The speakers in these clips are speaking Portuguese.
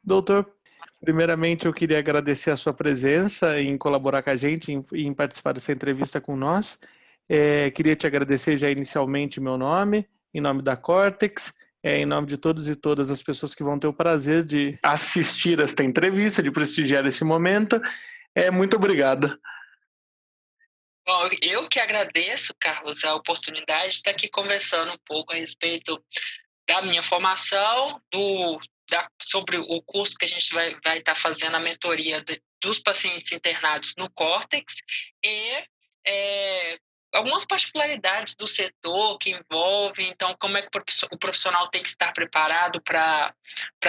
Doutor, primeiramente eu queria agradecer a sua presença em colaborar com a gente, em participar dessa entrevista com nós. Queria te agradecer já inicialmente meu nome, em nome da Cortex, em nome de todos e todas as pessoas que vão ter o prazer de assistir esta entrevista, de prestigiar esse momento. Muito obrigado. Bom, eu que agradeço, Carlos, a oportunidade de estar aqui conversando um pouco a respeito da minha formação, sobre o curso que a gente vai estar fazendo, a mentoria dos pacientes internados no Córtex e é, algumas particularidades do setor que envolvem, então, como é que o profissional tem que estar preparado para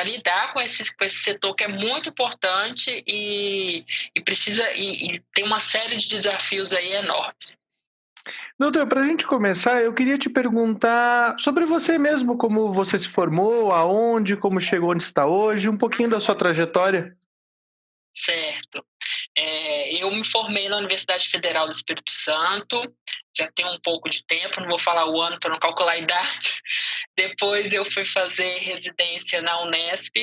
lidar com esse setor que é muito importante e precisa e tem uma série de desafios aí enormes. Doutor, para a gente começar, eu queria te perguntar sobre você mesmo, como você se formou, aonde, como chegou onde está hoje, um pouquinho da sua trajetória. Certo. Eu me formei na Universidade Federal do Espírito Santo, já tem um pouco de tempo, não vou falar o ano para não calcular a idade. Depois eu fui fazer residência na Unesp,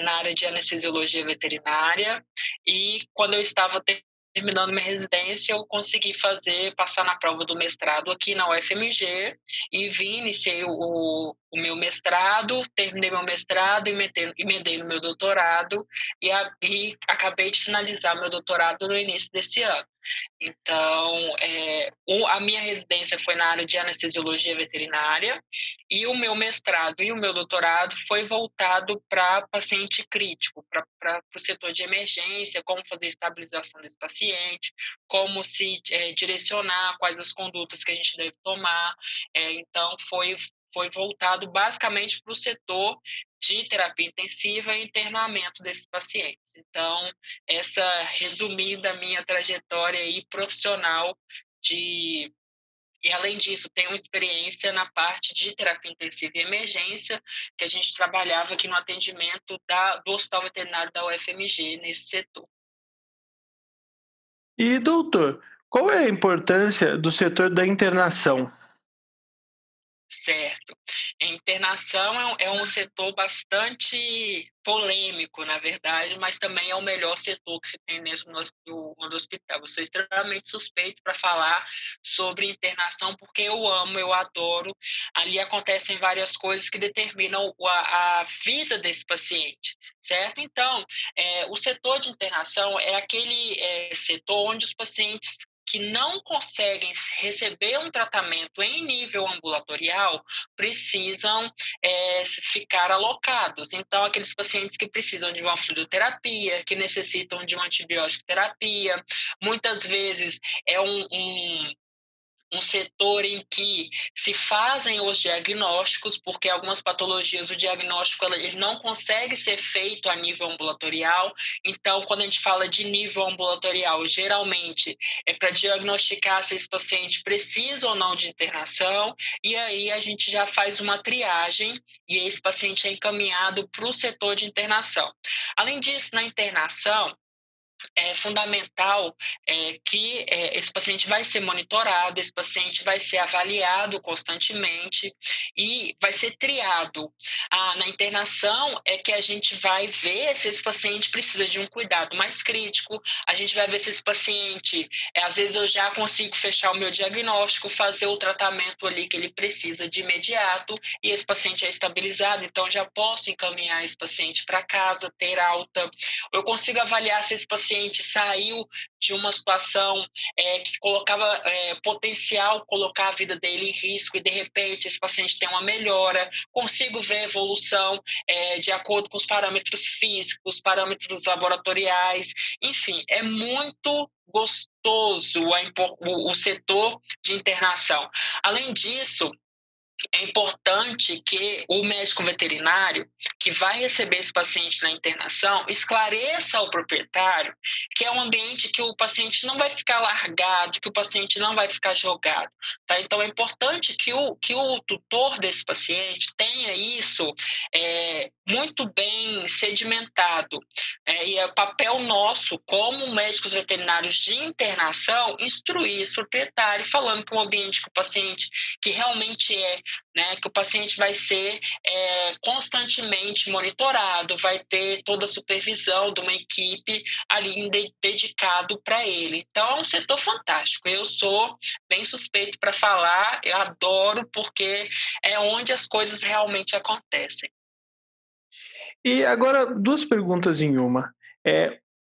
na área de anestesiologia veterinária, e quando eu estava terminando minha residência, eu consegui passar na prova do mestrado aqui na UFMG, e iniciei o meu mestrado, terminei meu mestrado, emendei no meu doutorado, e acabei de finalizar meu doutorado no início desse ano. Então, a minha residência foi na área de anestesiologia veterinária e o meu mestrado e o meu doutorado foi voltado para paciente crítico, para o setor de emergência, como fazer estabilização desse paciente, como se direcionar, quais as condutas que a gente deve tomar. Então, foi voltado basicamente para o setor de terapia intensiva e internamento desses pacientes. Então, essa resumida minha trajetória aí profissional de e além disso, tenho experiência na parte de terapia intensiva e emergência, que a gente trabalhava aqui no atendimento do Hospital Veterinário da UFMG nesse setor. E, doutor, qual é a importância do setor da internação? Certo. A internação é um setor bastante polêmico, na verdade, mas também é o melhor setor que se tem dentro do hospital. Eu sou extremamente suspeito para falar sobre internação, porque eu amo, eu adoro. Ali acontecem várias coisas que determinam a vida desse paciente, certo? Então, o setor de internação é aquele setor onde os pacientes que não conseguem receber um tratamento em nível ambulatorial precisam ficar alocados. Então, aqueles pacientes que precisam de uma fluidoterapia, que necessitam de uma antibiótico terapia, muitas vezes é um setor em que se fazem os diagnósticos, porque algumas patologias, o diagnóstico ele não consegue ser feito a nível ambulatorial. Então, quando a gente fala de nível ambulatorial, geralmente é para diagnosticar se esse paciente precisa ou não de internação, e aí a gente já faz uma triagem e esse paciente é encaminhado para o setor de internação. Além disso, na internação, é fundamental que esse paciente vai ser monitorado, esse paciente vai ser avaliado constantemente e vai ser triado. Na internação é que a gente vai ver se esse paciente precisa de um cuidado mais crítico, a gente vai ver se esse paciente, às vezes eu já consigo fechar o meu diagnóstico, fazer o tratamento ali que ele precisa de imediato e esse paciente é estabilizado, então já posso encaminhar esse paciente para casa, ter alta. Eu consigo avaliar se esse paciente saiu de uma situação que colocava potencial colocar a vida dele em risco e de repente esse paciente tem uma melhora, consigo ver a evolução de acordo com os parâmetros físicos, parâmetros laboratoriais, enfim, é muito gostoso o setor de internação. Além disso, é importante que o médico veterinário que vai receber esse paciente na internação esclareça ao proprietário que é um ambiente que o paciente não vai ficar largado, que o paciente não vai ficar jogado. Tá? Então, é importante que o tutor desse paciente tenha isso muito bem sedimentado. E é papel nosso, como médicos veterinários de internação, instruir esse proprietário, falando que o ambiente que o paciente que realmente né, que o paciente vai ser constantemente monitorado, vai ter toda a supervisão de uma equipe ali dedicado para ele. Então, é um setor fantástico. Eu sou bem suspeito para falar, eu adoro, porque é onde as coisas realmente acontecem. E agora, duas perguntas em uma.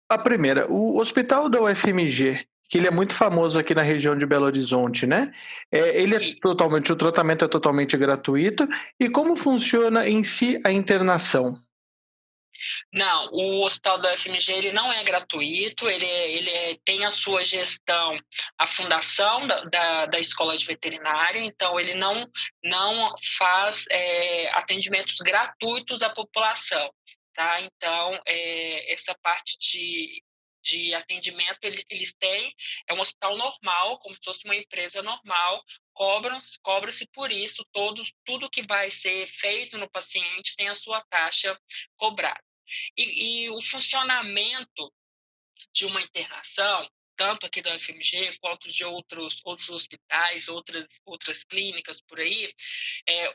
A primeira, o hospital da UFMG, que ele é muito famoso aqui na região de Belo Horizonte, né? O tratamento é totalmente gratuito. E como funciona em si a internação? Não, o hospital da UFMG ele não é gratuito, tem a sua gestão, a fundação da escola de veterinária, então ele não faz atendimentos gratuitos à população, tá? Então, essa parte de atendimento eles têm, é um hospital normal, como se fosse uma empresa normal, cobra-se por isso, tudo que vai ser feito no paciente tem a sua taxa cobrada. E o funcionamento de uma internação, tanto aqui da UFMG quanto de outros hospitais, outras clínicas por aí, é,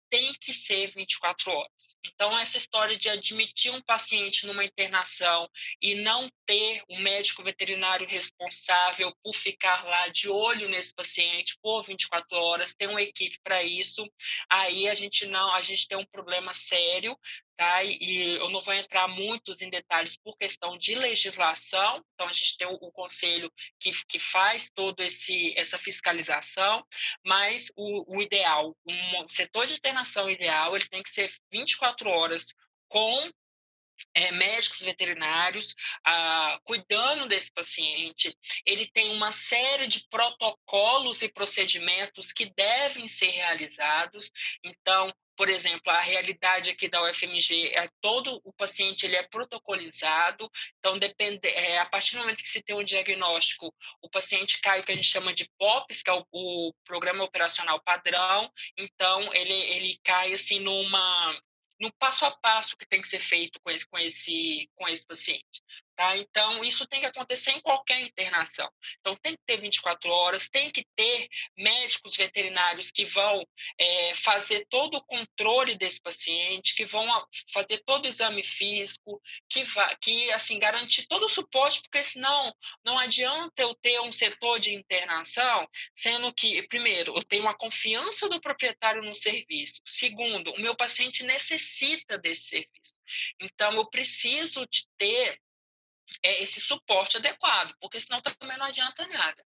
tem que ser 24 horas. Então, essa história de admitir um paciente numa internação e não ter um médico veterinário responsável por ficar lá de olho nesse paciente por 24 horas, tem uma equipe para isso, aí a gente tem um problema sério, tá? E eu não vou entrar muitos em detalhes por questão de legislação, então a gente tem o conselho que faz toda essa fiscalização, mas o ideal, um setor de internação ideal, ele tem que ser 24 horas com médicos veterinários cuidando desse paciente. Ele tem uma série de protocolos e procedimentos que devem ser realizados. Então, por exemplo, a realidade aqui da UFMG é todo o paciente ele é protocolizado, então a partir do momento que se tem um diagnóstico, o paciente cai o que a gente chama de POPs, que é o Programa Operacional Padrão, então ele cai assim no passo a passo que tem que ser feito com esse paciente. Tá? Então, isso tem que acontecer em qualquer internação. Então, tem que ter 24 horas, tem que ter médicos veterinários que vão fazer todo o controle desse paciente, que vão fazer todo o exame físico, que assim, garantir todo o suporte, porque senão não adianta eu ter um setor de internação, sendo que, primeiro, eu tenho a confiança do proprietário no serviço. Segundo, o meu paciente necessita desse serviço. Então, eu preciso de ter esse suporte adequado, porque senão também não adianta nada.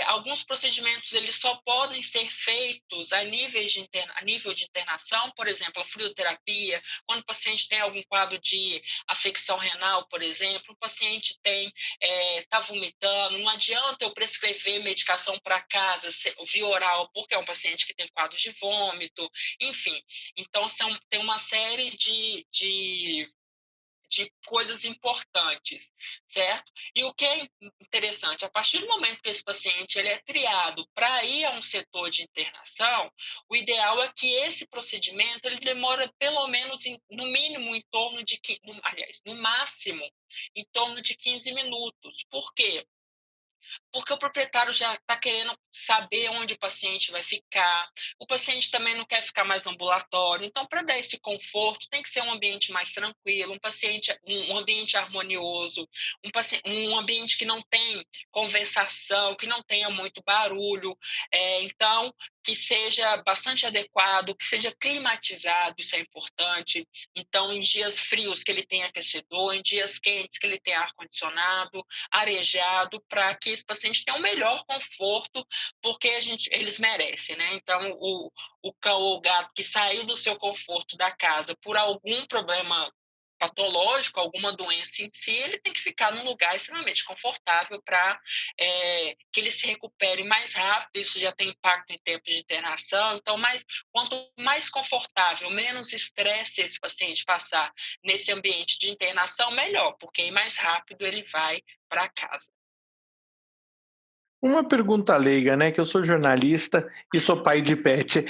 Alguns procedimentos eles só podem ser feitos a nível de internação, por exemplo, a frioterapia, quando o paciente tem algum quadro de afecção renal, por exemplo, o paciente está vomitando, não adianta eu prescrever medicação para casa via oral, porque é um paciente que tem quadro de vômito, enfim. Então, tem uma série de coisas importantes, certo? E o que é interessante, a partir do momento que esse paciente ele é triado para ir a um setor de internação, o ideal é que esse procedimento ele demora pelo menos, no mínimo, em torno de, aliás, no máximo, em torno de 15 minutos. Por quê? Porque o proprietário já está querendo saber onde o paciente vai ficar, o paciente também não quer ficar mais no ambulatório, então para dar esse conforto tem que ser um ambiente mais tranquilo, um ambiente harmonioso, um ambiente que não tem conversação, que não tenha muito barulho, então que seja bastante adequado, que seja climatizado, isso é importante. Então, em dias frios que ele tenha aquecedor, em dias quentes que ele tenha ar-condicionado, arejado, para que esse paciente tenha o melhor conforto, porque eles merecem, né? Então, o cão ou o gato que saiu do seu conforto da casa por algum problema patológico, alguma doença em si, ele tem que ficar num lugar extremamente confortável para que ele se recupere mais rápido. Isso já tem impacto em tempo de internação. Então, quanto mais confortável, menos estresse esse paciente passar nesse ambiente de internação, melhor, porque aí mais rápido ele vai para casa. Uma pergunta leiga, né? Que eu sou jornalista e sou pai de pet.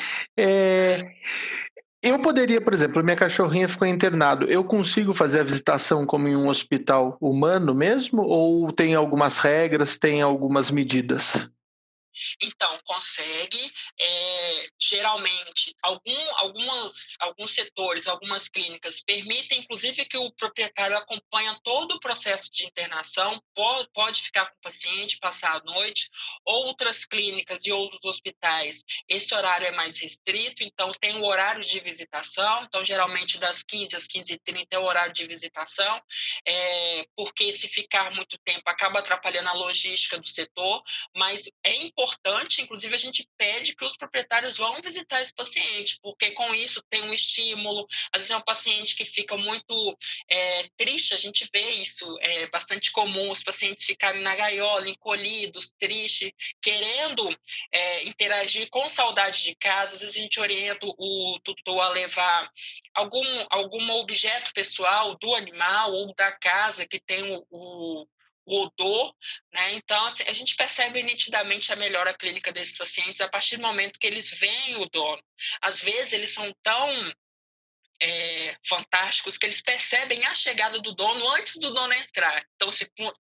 Eu poderia, por exemplo, minha cachorrinha ficou internado. Eu consigo fazer a visitação como em um hospital humano mesmo? Ou tem algumas regras, tem algumas medidas? Então, consegue. Geralmente, alguns setores, algumas clínicas permitem, inclusive, que o proprietário acompanhe todo o processo de internação, pode ficar com o paciente, passar a noite. Outras clínicas e outros hospitais, esse horário é mais restrito, então tem o horário de visitação, então geralmente das 15 às 15h30 é o horário de visitação, porque se ficar muito tempo acaba atrapalhando a logística do setor, mas é importante, inclusive a gente pede que os proprietários vão visitar esse paciente, porque com isso tem um estímulo, às vezes é um paciente que fica muito triste, a gente vê isso, é bastante comum, os pacientes ficarem na gaiola, encolhidos, tristes, querendo interagir, com saudade de casa. Às vezes a gente orienta o tutor a levar algum objeto pessoal do animal ou da casa que tem o odor, né? Então, assim, a gente percebe nitidamente a melhora clínica desses pacientes a partir do momento que eles veem o dono. Às vezes, eles são tão fantásticos que eles percebem a chegada do dono antes do dono entrar. Então,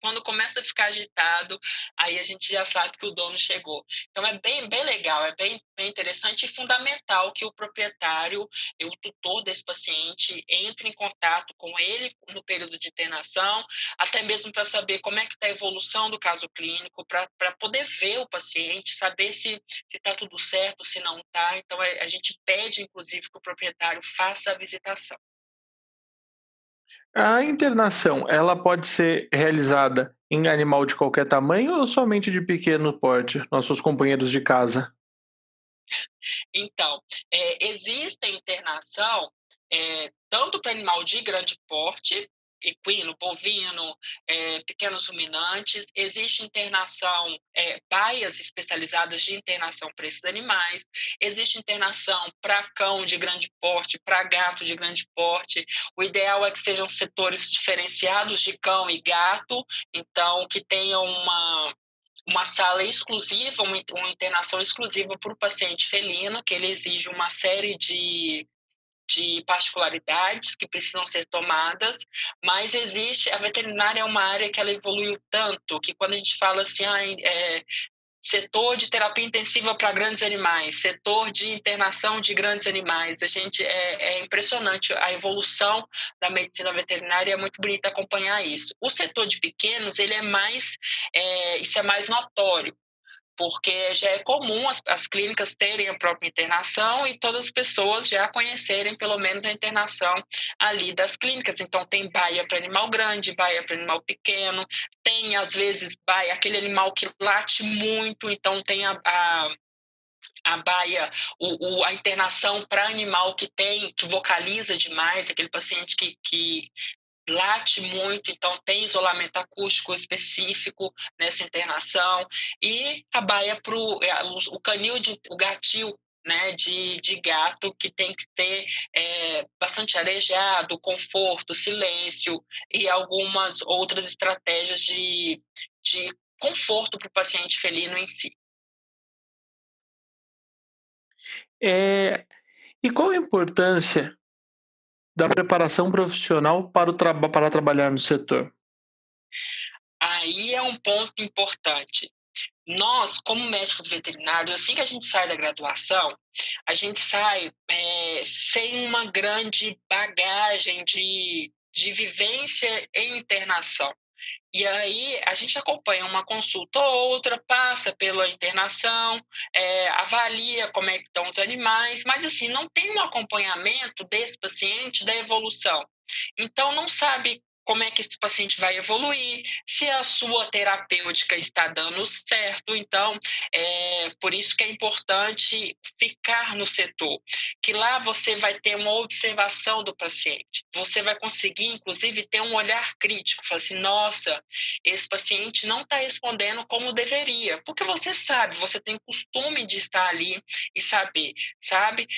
quando começa a ficar agitado, aí a gente já sabe que o dono chegou. Então, é bem legal, é bem interessante e fundamental que o proprietário e o tutor desse paciente entre em contato com ele no período de internação, até mesmo para saber como é que está a evolução do caso clínico, para poder ver o paciente, saber se está tudo certo, se não está. Então, a gente pede, inclusive, que o proprietário faça a visitação. A internação, ela pode ser realizada em animal de qualquer tamanho ou somente de pequeno porte, nossos companheiros de casa? Então, existe a internação tanto para animal de grande porte, equino, bovino, pequenos ruminantes. Existe internação, baias especializadas de internação para esses animais. Existe internação para cão de grande porte, para gato de grande porte. O ideal é que sejam setores diferenciados de cão e gato, então que tenham uma sala exclusiva, uma internação exclusiva para o paciente felino, que ele exige uma série de particularidades que precisam ser tomadas, mas a veterinária é uma área que ela evoluiu tanto, que quando a gente fala assim, setor de terapia intensiva para grandes animais, setor de internação de grandes animais. É impressionante a evolução da medicina veterinária, é muito bonito acompanhar isso. O setor de pequenos, isso é mais notório, porque já é comum as clínicas terem a própria internação e todas as pessoas já conhecerem pelo menos a internação ali das clínicas. Então, tem baia para animal grande, baia para animal pequeno, tem, às vezes, baia, aquele animal que late muito, então tem a baia, a internação para animal que vocaliza demais, aquele paciente que late muito, então tem isolamento acústico específico nessa internação, e a baia para o canil, o gatil, né, de gato, que tem que ter bastante arejado, conforto, silêncio e algumas outras estratégias de conforto para o paciente felino em si. E qual a importância da preparação profissional para trabalhar no setor? Aí é um ponto importante. Nós, como médicos veterinários, assim que a gente sai da graduação, a gente sai sem uma grande bagagem de vivência em internação. E aí a gente acompanha uma consulta ou outra, passa pela internação, avalia como é que estão os animais, mas assim, não tem um acompanhamento desse paciente da evolução. Então não sabe como é que esse paciente vai evoluir, se a sua terapêutica está dando certo. Então, por isso que é importante ficar no setor, que lá você vai ter uma observação do paciente. Você vai conseguir, inclusive, ter um olhar crítico, falar assim, nossa, esse paciente não está respondendo como deveria, porque você sabe, você tem costume de estar ali e saber, sabe?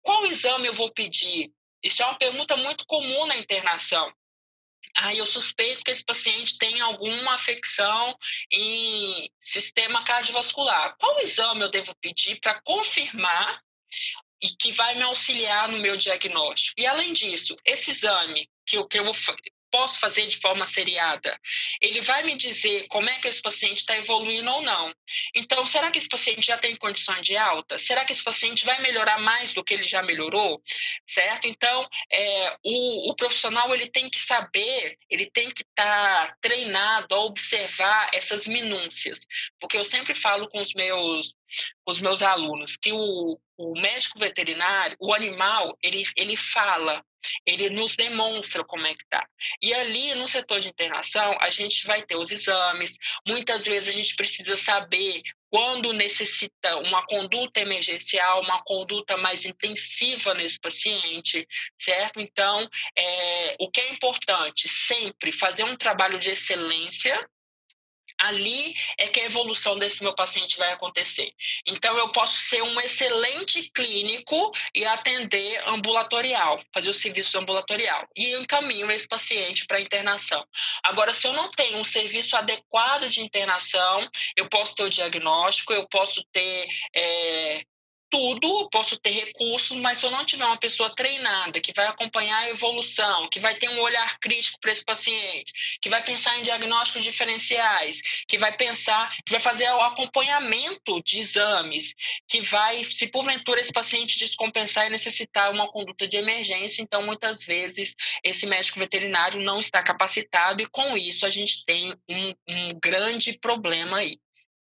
Qual exame eu vou pedir? Isso é uma pergunta muito comum na internação. Eu suspeito que esse paciente tem alguma afecção em sistema cardiovascular. Qual exame eu devo pedir para confirmar e que vai me auxiliar no meu diagnóstico? E além disso, esse exame que eu vou posso fazer de forma seriada. Ele vai me dizer como é que esse paciente está evoluindo ou não. Então, será que esse paciente já tem condições de alta? Será que esse paciente vai melhorar mais do que ele já melhorou? Certo? Então, o profissional ele tem que saber, ele tem que estar treinado a observar essas minúcias. Porque eu sempre falo com os meus alunos que o médico veterinário, o animal, ele fala, ele nos demonstra como é que está. E ali no setor de internação, a gente vai ter os exames, muitas vezes a gente precisa saber quando necessita uma conduta emergencial, uma conduta mais intensiva nesse paciente, certo? Então, o que é importante, sempre fazer um trabalho de excelência. Ali é que a evolução desse meu paciente vai acontecer. Então, eu posso ser um excelente clínico e atender ambulatorial, fazer o serviço ambulatorial. E eu encaminho esse paciente para internação. Agora, se eu não tenho um serviço adequado de internação, eu posso ter o diagnóstico, eu posso ter tudo, posso ter recursos, mas se eu não tiver uma pessoa treinada, que vai acompanhar a evolução, que vai ter um olhar crítico para esse paciente, que vai pensar em diagnósticos diferenciais, que vai pensar, que vai fazer o acompanhamento de exames, que vai, se porventura esse paciente descompensar e necessitar uma conduta de emergência, então muitas vezes esse médico veterinário não está capacitado e com isso a gente tem um grande problema aí.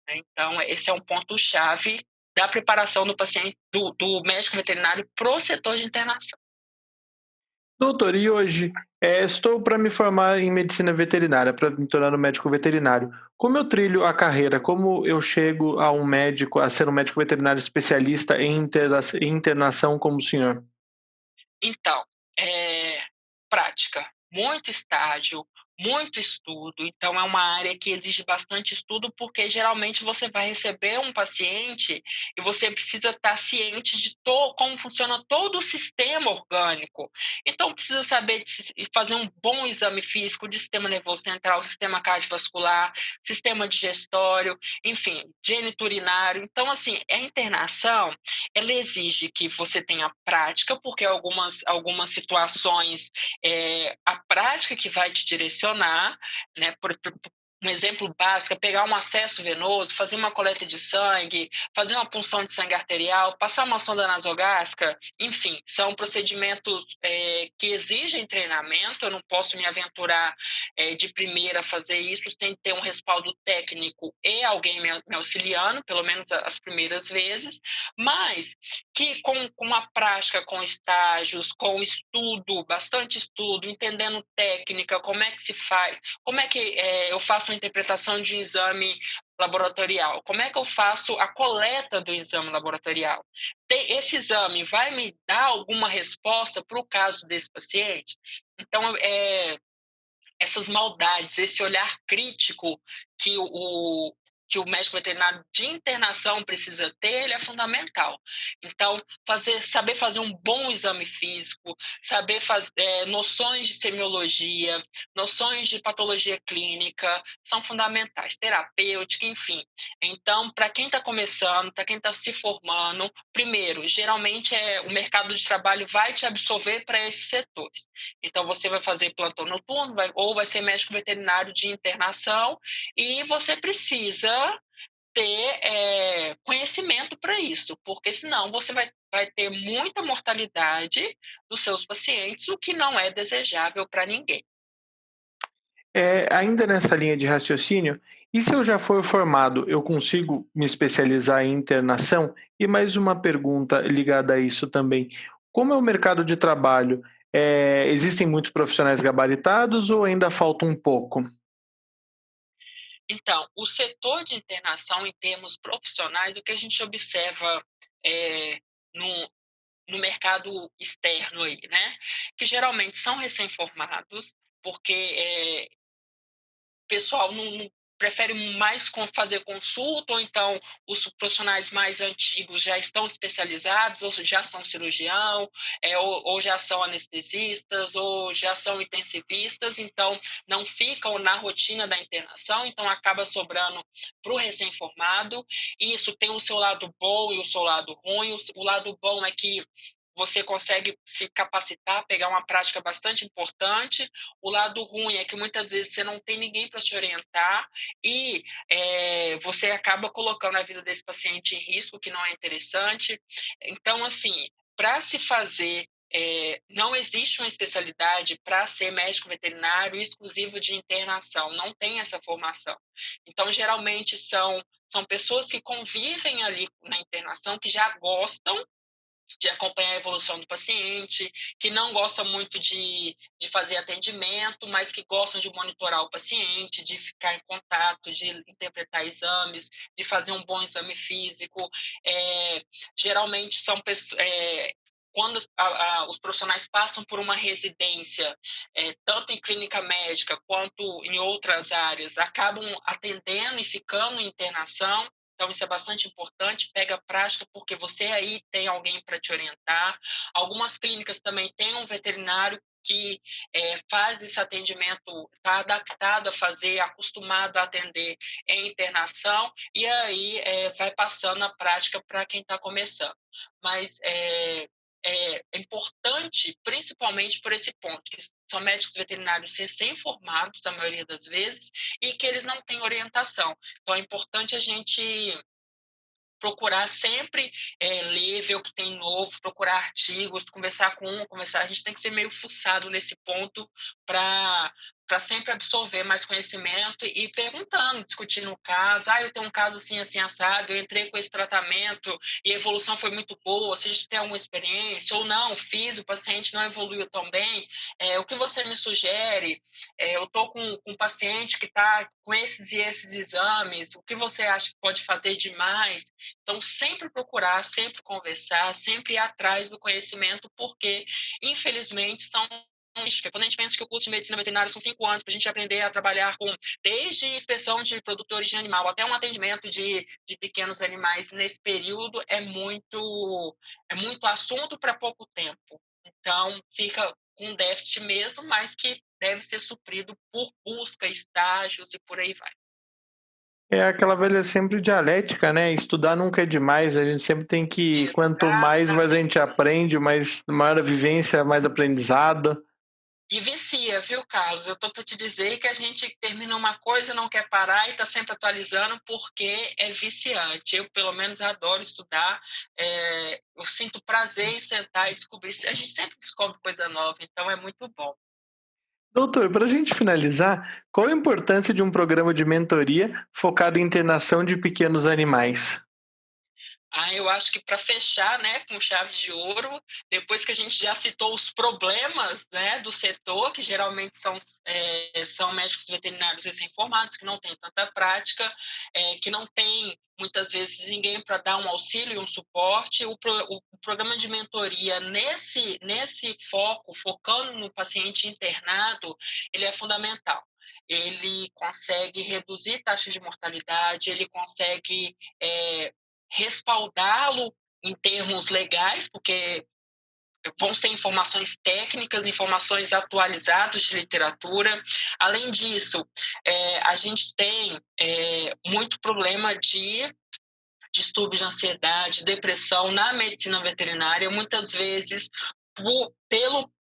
Então, esse é um ponto-chave da preparação do paciente, do médico veterinário para o setor de internação. Doutor, e hoje estou para me formar em medicina veterinária, para me tornar um médico veterinário. Como eu trilho a carreira? Como eu chego a um médico, a ser um médico veterinário especialista em internação como o senhor? Então, prática, muito estágio, muito estudo. Então, é uma área que exige bastante estudo, porque geralmente você vai receber um paciente e você precisa estar ciente de como funciona todo o sistema orgânico. Então, precisa saber fazer um bom exame físico de sistema nervoso central, sistema cardiovascular, sistema digestório, enfim, geniturinário. Então, assim, a internação ela exige que você tenha prática, porque algumas situações a prática que vai te direcionar, né? Um exemplo básico é pegar um acesso venoso, fazer uma coleta de sangue, fazer uma punção de sangue arterial, passar uma sonda nasogástrica, enfim, são procedimentos que exigem treinamento. Eu não posso me aventurar de primeira a fazer isso, tem que ter um respaldo técnico e alguém me auxiliando, pelo menos as primeiras vezes, mas que com a prática, com estágios, com estudo, bastante estudo, entendendo técnica, como é que se faz, como é que eu faço uma interpretação de um exame laboratorial, como é que eu faço a coleta do exame laboratorial. Esse exame vai me dar alguma resposta para o caso desse paciente? Então, essas maldades, esse olhar crítico que que o médico veterinário de internação precisa ter, ele é fundamental. Então, saber fazer um bom exame físico, saber fazer noções de semiologia, noções de patologia clínica, são fundamentais, terapêutica, enfim. Então, para quem está começando, para quem está se formando, primeiro, geralmente o mercado de trabalho vai te absorver para esses setores. Então, você vai fazer plantão noturno, ou vai ser médico veterinário de internação, e você precisa ter conhecimento para isso, porque senão você vai ter muita mortalidade dos seus pacientes, o que não é desejável para ninguém. Ainda nessa linha de raciocínio, e se eu já for formado, eu consigo me especializar em internação? E mais uma pergunta ligada a isso também: como é o mercado de trabalho? Existem muitos profissionais gabaritados ou ainda falta um pouco? Então, o setor de internação, em termos profissionais, o que a gente observa é, no, no mercado externo aí, né? Que geralmente são recém-formados, porque o pessoal não prefere mais fazer consulta, ou então os profissionais mais antigos já estão especializados, ou já são cirurgião, ou já são anestesistas, ou já são intensivistas, então não ficam na rotina da internação, então acaba sobrando para o recém-formado. E isso tem o seu lado bom e o seu lado ruim. O lado bom é que você consegue se capacitar, pegar uma prática bastante importante. O lado ruim é que muitas vezes você não tem ninguém para te orientar e você acaba colocando a vida desse paciente em risco, que não é interessante. Então, assim, para se fazer, não existe uma especialidade para ser médico veterinário exclusivo de internação, não tem essa formação. Então, geralmente, são pessoas que convivem ali na internação, que já gostam de acompanhar a evolução do paciente, que não gostam muito de fazer atendimento, mas que gostam de monitorar o paciente, de ficar em contato, de interpretar exames, de fazer um bom exame físico. Geralmente são pessoas. Quando os profissionais passam por uma residência, tanto em clínica médica quanto em outras áreas, acabam atendendo e ficando em internação. Então, isso é bastante importante, pega a prática, porque você aí tem alguém para te orientar. Algumas clínicas também têm um veterinário que faz esse atendimento, está adaptado a fazer, acostumado a atender em internação, e aí vai passando a prática para quem está começando. Mas é importante, principalmente por esse ponto, que são médicos veterinários recém-formados, a maioria das vezes, e que eles não têm orientação. Então, é importante a gente procurar sempre ler, ver o que tem novo, procurar artigos, conversar com um, conversar. A gente tem que ser meio fuçado nesse ponto para sempre absorver mais conhecimento e perguntando, discutindo o caso. Eu tenho um caso assim, assim, assado, eu entrei com esse tratamento e a evolução foi muito boa, se a gente tem alguma experiência, ou não, fiz, o paciente não evoluiu tão bem, o que você me sugere? Eu estou com um paciente que está com esses e esses exames, o que você acha que pode fazer de mais? Então, sempre procurar, sempre conversar, sempre ir atrás do conhecimento, porque, infelizmente, quando a gente pensa que o curso de medicina veterinária são 5 anos para a gente aprender a trabalhar com desde inspeção de produto de origem animal até um atendimento de pequenos animais, nesse período é muito assunto para pouco tempo. Então, fica com um déficit mesmo, mas que deve ser suprido por busca, estágios e por aí vai. É aquela velha sempre dialética, né? Estudar nunca é demais, a gente sempre tem que, quanto mais a gente aprende, mais maior a vivência, mais aprendizado. E vicia, viu, Carlos? Eu estou para te dizer que a gente termina uma coisa, não quer parar e está sempre atualizando porque é viciante. Eu, pelo menos, adoro estudar. Eu sinto prazer em sentar e descobrir. A gente sempre descobre coisa nova, então é muito bom. Doutor, para a gente finalizar, qual a importância de um programa de mentoria focado em internação de pequenos animais? Eu acho que para fechar, né, com chave de ouro, depois que a gente já citou os problemas, né, do setor, que geralmente são médicos veterinários recém-formados, que não têm tanta prática, que não tem, muitas vezes, ninguém para dar um auxílio e um suporte, o programa de mentoria, nesse foco, focando no paciente internado, ele é fundamental. Ele consegue reduzir taxas de mortalidade, ele consegue respaldá-lo em termos legais, porque vão ser informações técnicas, informações atualizadas de literatura. Além disso, a gente tem muito problema de distúrbios de ansiedade, depressão na medicina veterinária, muitas vezes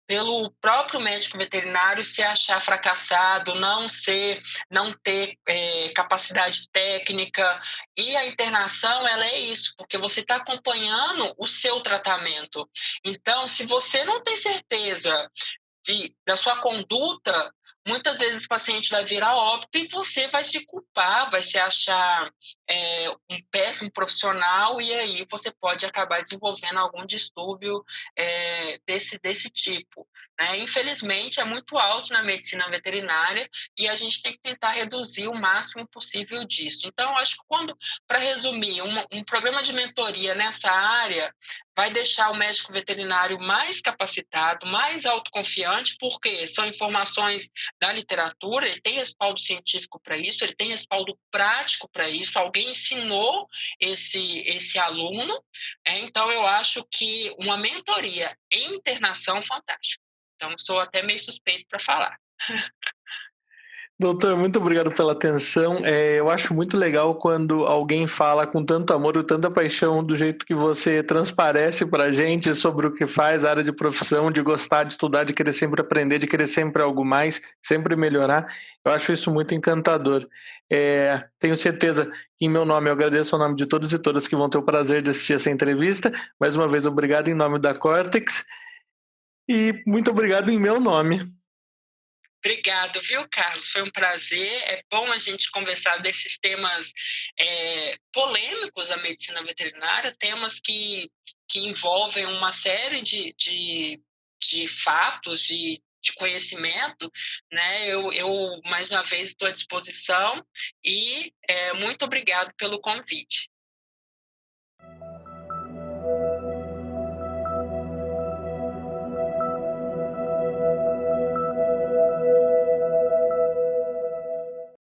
pelo próprio médico veterinário se achar fracassado, não ter capacidade técnica, e a internação ela é isso, porque você está acompanhando o seu tratamento. Então, se você não tem certeza da sua conduta, muitas vezes o paciente vai vir a óbito e você vai se culpar, vai se achar um péssimo profissional, e aí você pode acabar desenvolvendo algum distúrbio desse tipo. Né? Infelizmente, é muito alto na medicina veterinária e a gente tem que tentar reduzir o máximo possível disso. Então, acho que para resumir, um programa de mentoria nessa área vai deixar o médico veterinário mais capacitado, mais autoconfiante, porque são informações da literatura, ele tem respaldo científico para isso, ele tem respaldo prático para isso, alguém ensinou esse aluno, então eu acho que uma mentoria em internação é fantástico. Então, sou até meio suspeito para falar. Doutor, muito obrigado pela atenção. Eu acho muito legal quando alguém fala com tanto amor e tanta paixão, do jeito que você transparece para a gente sobre o que faz, a área de profissão, de gostar de estudar, de querer sempre aprender, de querer sempre algo mais, sempre melhorar. Eu acho isso muito encantador. Tenho certeza que, em meu nome, eu agradeço ao nome de todos e todas que vão ter o prazer de assistir essa entrevista. Mais uma vez, obrigado em nome da Cortex e muito obrigado em meu nome. Obrigado, viu, Carlos? Foi um prazer. É bom a gente conversar desses temas polêmicos da medicina veterinária, temas que envolvem uma série de fatos, de conhecimento, né? Eu, mais uma vez, estou à disposição e muito obrigado pelo convite.